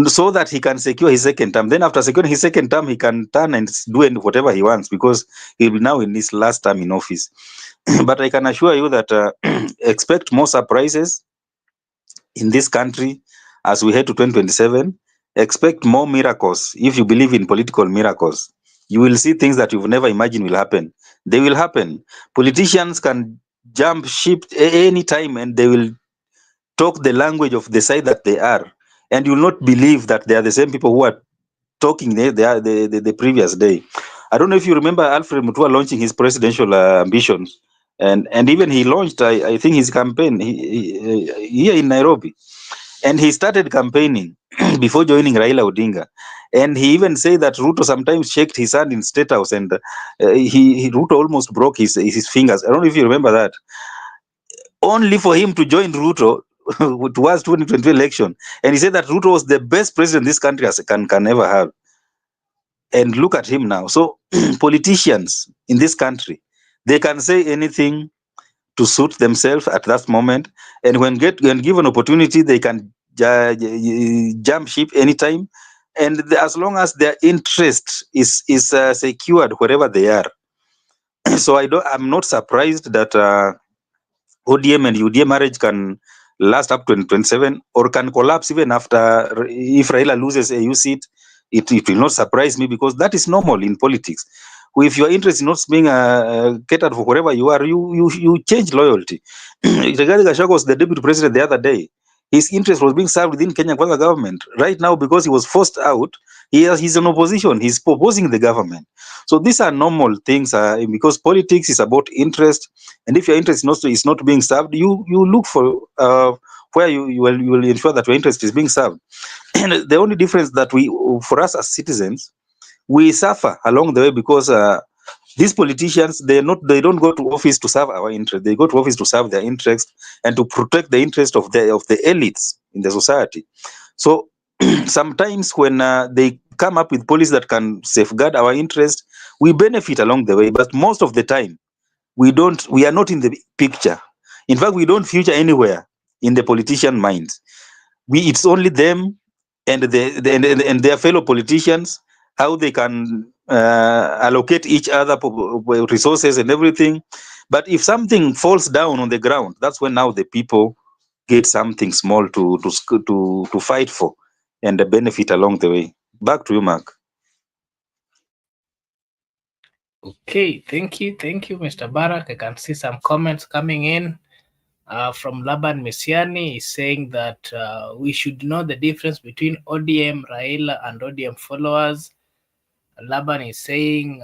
so that he can secure his second term. Then after securing his second term, he can turn and do whatever he wants, because he'll be now in his last term in office. But I can assure you that expect more surprises in this country as we head to 2027. Expect more miracles. If you believe in political miracles, you will see things that you've never imagined will happen. They will happen. Politicians can jump ship any time, and they will talk the language of the side that they are. and you'll not believe that they are the same people who are talking the previous day. I don't know if you remember Alfred Mutua launching his presidential ambitions, and even he launched, I think, his campaign here in Nairobi, and he started campaigning before joining Raila Odinga, and he even said that Ruto sometimes shaked his hand in State House, and Ruto almost broke his fingers. I don't know if you remember that. Only for him to join Ruto towards 2020 election, and he said that Ruto was the best president this country can ever have. And look at him now. So politicians in this country, they can say anything to suit themselves at that moment, and when given opportunity, they can jump ship anytime, and as long as their interest is secured wherever they are. So I'm not surprised that ODM and UDA marriage can last up to 2027, or can collapse even after, if Raila loses a U seat. It will not surprise me, because that is normal in politics. If your interest is not being catered for wherever you are, you change loyalty. Regarding Gachagua was the deputy president the other day. His interest was being served within Kenya Kwanza government. Right now, because he was forced out, he's in opposition. He's proposing the government. So these are normal things, because politics is about interest, and if your interest is not being served, you look for where you will ensure that your interest is being served. And the only difference that for us as citizens, we suffer along the way, because these politicians, they don't go to office to serve our interest. They go to office to serve their interest and to protect the interest of the elites in the society. So sometimes when they come up with policies that can safeguard our interest, we benefit along the way. But most of the time, we are not in the picture. In fact, we don't feature anywhere in the politician minds. It's only them and and their fellow politicians, how they can allocate each other resources and everything. But if something falls down on the ground, that's when now the people get something small to fight for and benefit along the way. Back to you, Mark. Okay, thank you, Mr. Barak. I can see some comments coming in. From Laban Misiani is saying that we should know the difference between ODM, Raila, and ODM followers. Laban is saying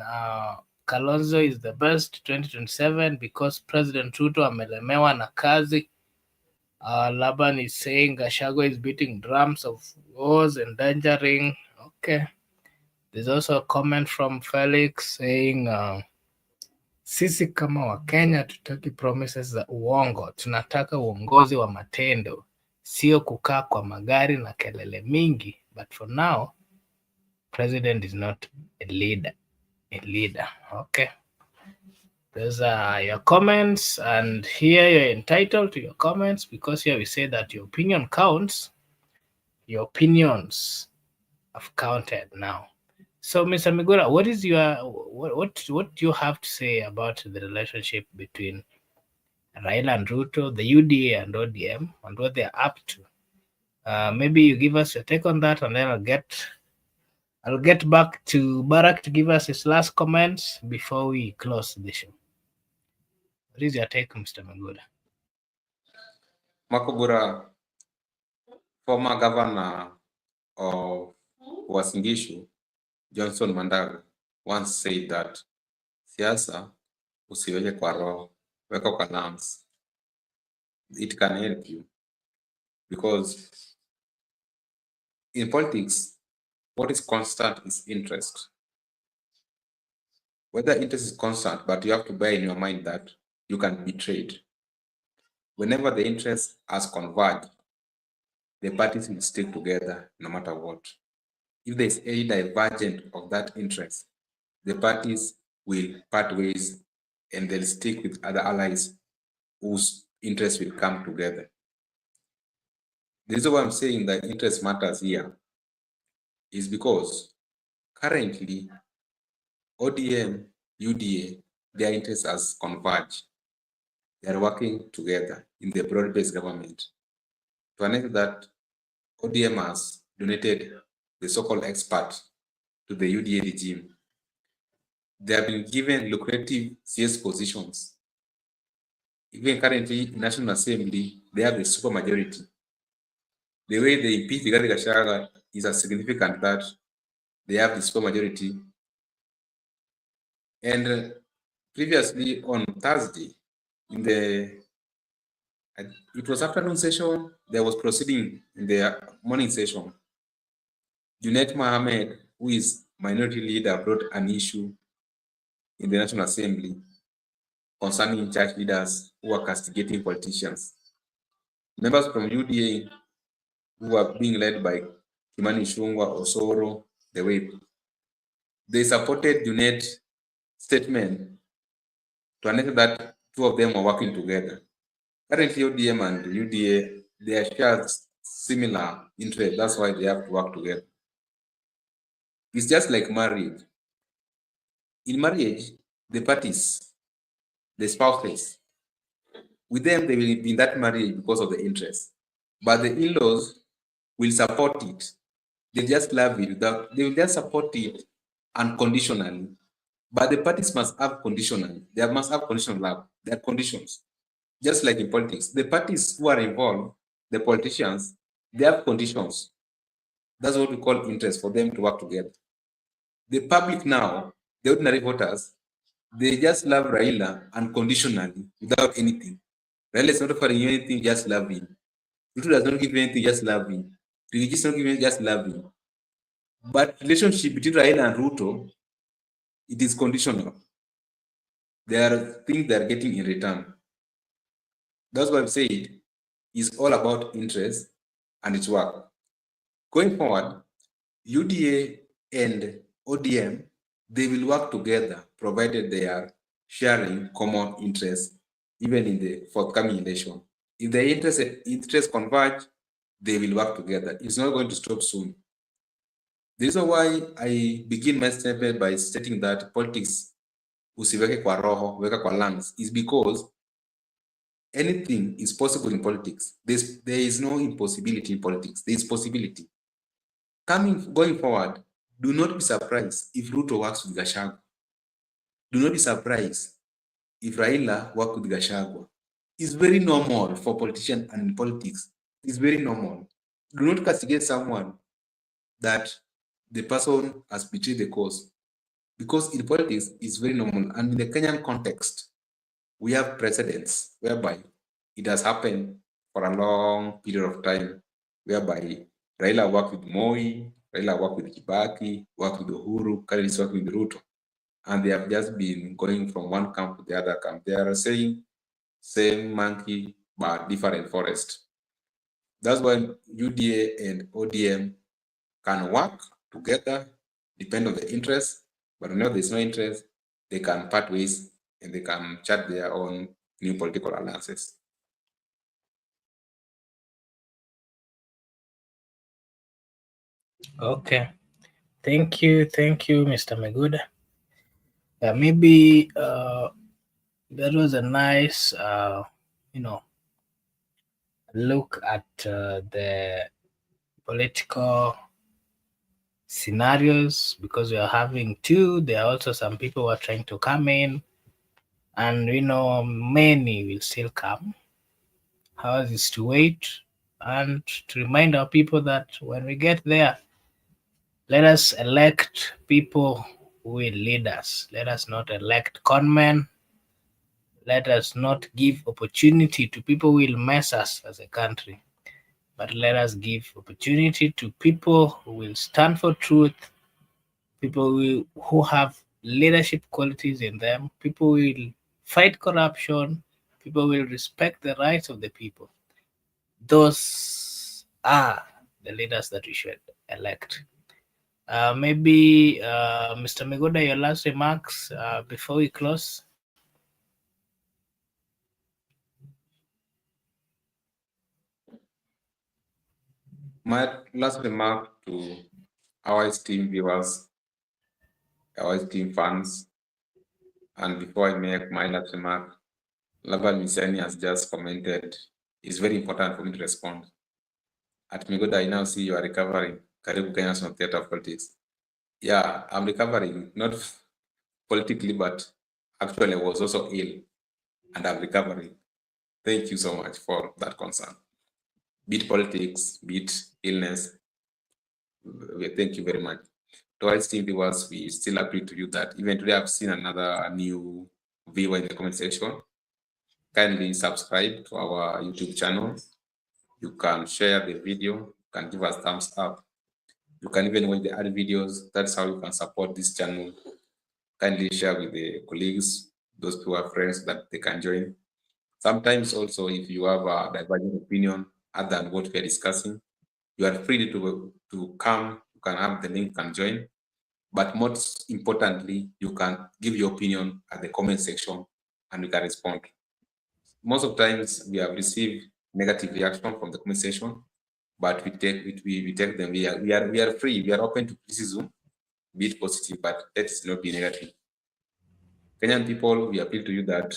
Kalonzo is the best 2027 because President Ruto amelemewa na kazi. Laban is saying Gachagua is beating drums of wars, endangering. Okay. There's also a comment from Felix saying sisi kama Wakenya tutaki promises za uongo, tunataka uongozi wa matendo, sio kukaa kwa magari na kelele mingi. But for now, president is not a leader. Okay. Those are your comments, and here you're entitled to your comments, because here we say that your opinion counts. Your opinions have counted now. So, Mr. Migura, what is your what do you have to say about the relationship between Raila and Ruto, the UDA and ODM, and what they're up to? Maybe you give us your take on that, and then I'll get back to Barak to give us his last comments before we close the show. What is your take, Mr. Migura? Makobura, former governor of Uasin Gishu, Johnson Mandago, once said that siasa usiweke kwa roho, weka kwa lungs. It can help you, because in politics, what is constant is interest. Whether interest is constant, but you have to bear in your mind that you can be betrayed. Whenever the interests has converged, the parties will stick together no matter what. If there is any divergent of that interest, the parties will part ways and they'll stick with other allies whose interests will come together. The reason why I'm saying that interest matters here is because currently ODM, UDA, their interests has converged. They are working together in the broad-based government. To an that ODM has donated the so-called expert to the UDA regime. They have been given lucrative CS positions. Even currently in National Assembly, they have the supermajority. the way they impeach the Gachagua is as significant that they have the super majority. And previously on Thursday, in the it was afternoon session, there was proceeding in the morning session. Junet Mohammed, who is minority leader, brought an issue in the National Assembly concerning church leaders who are castigating politicians. Members from UDA who are being led by Kimani Ichung'wah, Osoro, the whip, they supported Junet's statement to announce that two of them are working together. Currently, ODM and UDA, they share similar interests. That's why they have to work together. It's just like marriage. In marriage, the parties, the spouses, with them, they will be in that marriage because of the interest. But the in-laws will support it. They just love it. They will just support it unconditionally. But the parties must have conditional. They must have conditional love. There are conditions. Just like in politics, the parties who are involved, the politicians, they have conditions. That's what we call interest for them to work together. The public now, the ordinary voters, they just love Raila unconditionally without anything. Raila is not offering you anything, just love him. Ruto does not give you anything, just love him. Rigi does not give you, just love him. But relationship between Raila and Ruto, it is conditional. There are things they are getting in return. That's why I've said it's all about interest and its work. Going forward, UDA and ODM, they will work together provided they are sharing common interests even in the forthcoming election. If the interests converge, they will work together. It's not going to stop soon. The reason why I begin my statement by stating that politics usiweke kwa roho, weka kwa lungs, is because anything is possible in politics. There is no impossibility in politics. There is possibility. Going forward, do not be surprised if Ruto works with Gachagua. Do not be surprised if Raila works with Gachagua. It's very normal for politicians and in politics. It's very normal. Do not castigate someone that the person has betrayed the cause. Because in politics, it's very normal. And in the Kenyan context, we have precedents whereby it has happened for a long period of time, whereby Raila worked with Moi, Raila worked with Kibaki, worked with Uhuru, currently worked with Ruto. And they have just been going from one camp to the other camp. They are saying same monkey, but different forest. That's why UDA and ODM can work together, depend on the interest, but whenever there's no interest, they can part ways and they can chart their own new political alliances. Okay. Thank you, Mr. Meguda. Maybe that was a nice, look at the political scenarios, because we are having two. There are also some people who are trying to come in, and many will still come. Ours is to wait and to remind our people that when we get there, let us elect people who will lead us. Let us not elect conmen. Let us not give opportunity to people who will mess us as a country. But let us give opportunity to people who will stand for truth, people who have leadership qualities in them, people who will fight corruption, people who will respect the rights of the people. Those are the leaders that we should elect. Maybe Mr. Migoda, your last remarks before we close. My last remark to our esteemed viewers, our esteemed fans, and before I make my last remark, Laban Misani has just commented, it's very important for me to respond. At Migoda, I now see you are recovering. Karibu Kenya National Theatre of Politics. Yeah, I'm recovering, not politically, but actually I was also ill and I'm recovering. Thank you so much for that concern. be it politics, be it illness. Thank you very much. To our esteemed viewers, we still agree to you that even today I've seen another new viewer in the comment section. Kindly subscribe to our YouTube channel. You can share the video, you can give us thumbs up. You can even watch the other videos. That's how you can support this channel. Kindly share with the colleagues, those who are friends, that they can join. Sometimes also, if you have a divergent opinion other than what we are discussing, you are free to come, you can have the link, can join. But most importantly, you can give your opinion at the comment section and we can respond. Most of the times we have received negative reaction from the comment section, but we take them. We are free, we are open to criticism, be it positive, but let it not be negative. Kenyan people, we appeal to you that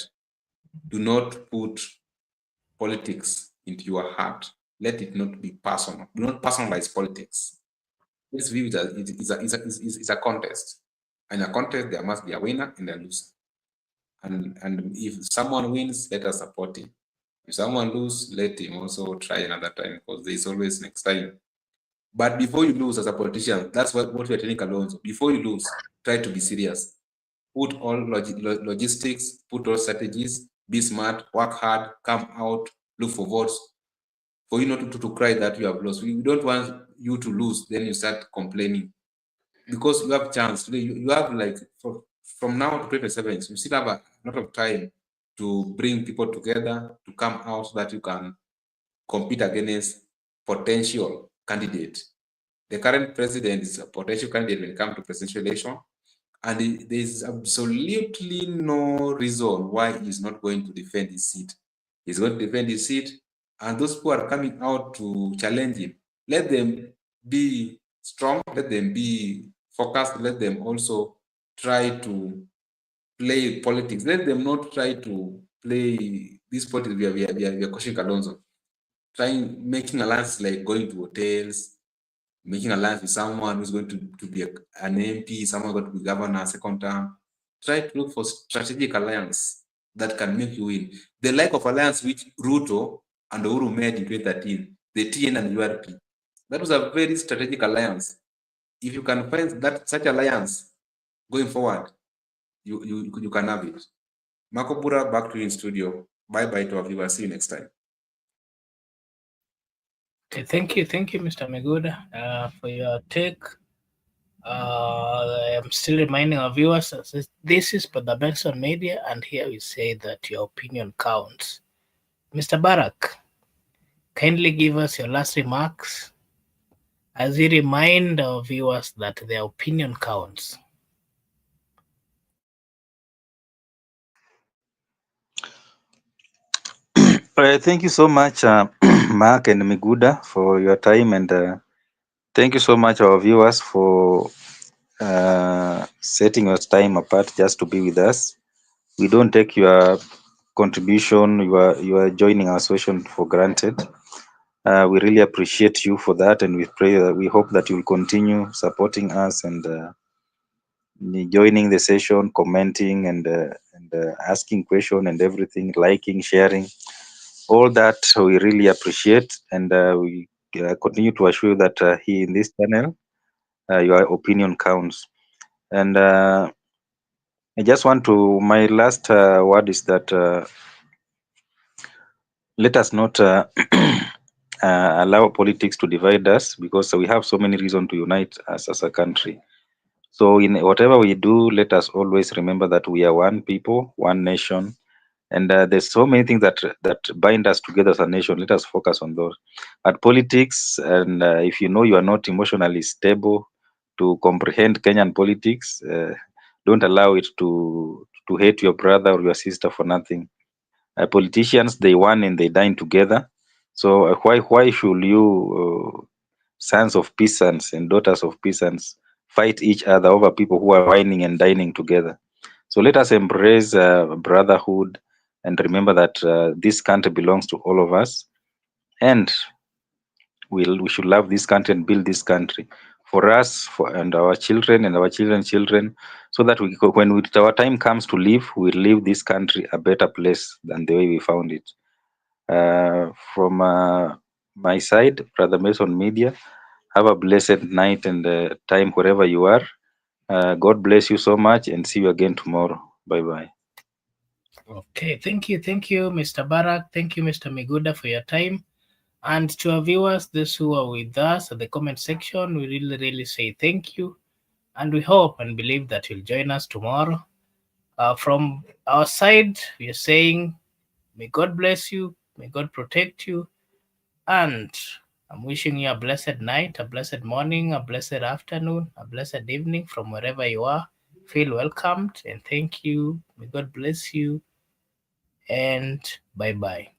do not put politics into your heart. Let it not be personal. Do not personalize politics. Let's view it as it's a contest. And in a contest, there must be a winner and a loser. And if someone wins, let us support him. If someone loses, let him also try another time, because there is always next time. But before you lose as a politician, that's what we are telling Kalonzo. Before you lose, try to be serious. Put all logistics, put all strategies, be smart, work hard, come out, look for votes. For you not to cry that you have lost. We don't want you to lose, then you start complaining. Because you have chance today, you have like from now to 2027, you still have a lot of time to bring people together to come out so that you can compete against potential candidate. The current president is a potential candidate when it comes to presidential election, and there is absolutely no reason why he's not going to defend his seat. He's going to defend his seat, and those who are coming out to challenge him, let them be strong, let them be focused, let them also try to play politics. Let them not try to play this politics. We are questioning Kalonzo, trying making alliances like going to hotels, making alliance with someone who's going to be an MP, someone going to be governor second term. Try to look for strategic alliance that can make you win. The like of alliance which Ruto and Uhuru made in 2013, the TN and URP, that was a very strategic alliance. If you can find that such alliance going forward, you can have it. Marco Bura, back to you in studio. Bye bye to our viewers. See you next time. Okay, thank you, Mr. Miguda, for your take. I'm still reminding our viewers this is for the Benson Media, and here we say that your opinion counts. Mr. Barak, kindly give us your last remarks as we remind our viewers that their opinion counts. Thank you so much, Mark and Miguda, for your time, and thank you so much, our viewers, for setting your time apart just to be with us. We don't take your contribution, your joining our session for granted. We really appreciate you for that, and we hope that you'll continue supporting us and joining the session, commenting and asking questions and everything, liking, sharing. All that we really appreciate, and we continue to assure you that here in this channel, your opinion counts. And I just want to, my last word is that let us not allow politics to divide us, because we have so many reasons to unite us as a country. So in whatever we do, let us always remember that we are one people, one nation, and there's so many things that bind us together as a nation. Let us focus on those. At politics, and if you know you are not emotionally stable to comprehend Kenyan politics, don't allow it to hate your brother or your sister for nothing. Politicians, they won and they dine together. So why should you, sons of peasants and daughters of peasants, fight each other over people who are whining and dining together? So let us embrace brotherhood and remember that this country belongs to all of us, and we should love this country and build this country for us, and our children and our children's children, so that when our time comes to leave, we leave this country a better place than the way we found it. From my side, Brother Mason Media. Have a blessed night and time wherever you are. God bless you so much and see you again tomorrow. Bye bye. Okay, thank you, Mr. Barak. Thank you, Mr. Miguda, for your time. And to our viewers, those who are with us at the comment section, we really, really say thank you. And we hope and believe that you'll join us tomorrow. From our side, we are saying, may God bless you, may God protect you, and I'm wishing you a blessed night, a blessed morning, a blessed afternoon, a blessed evening from wherever you are. Feel welcomed and thank you. May God bless you, and bye bye.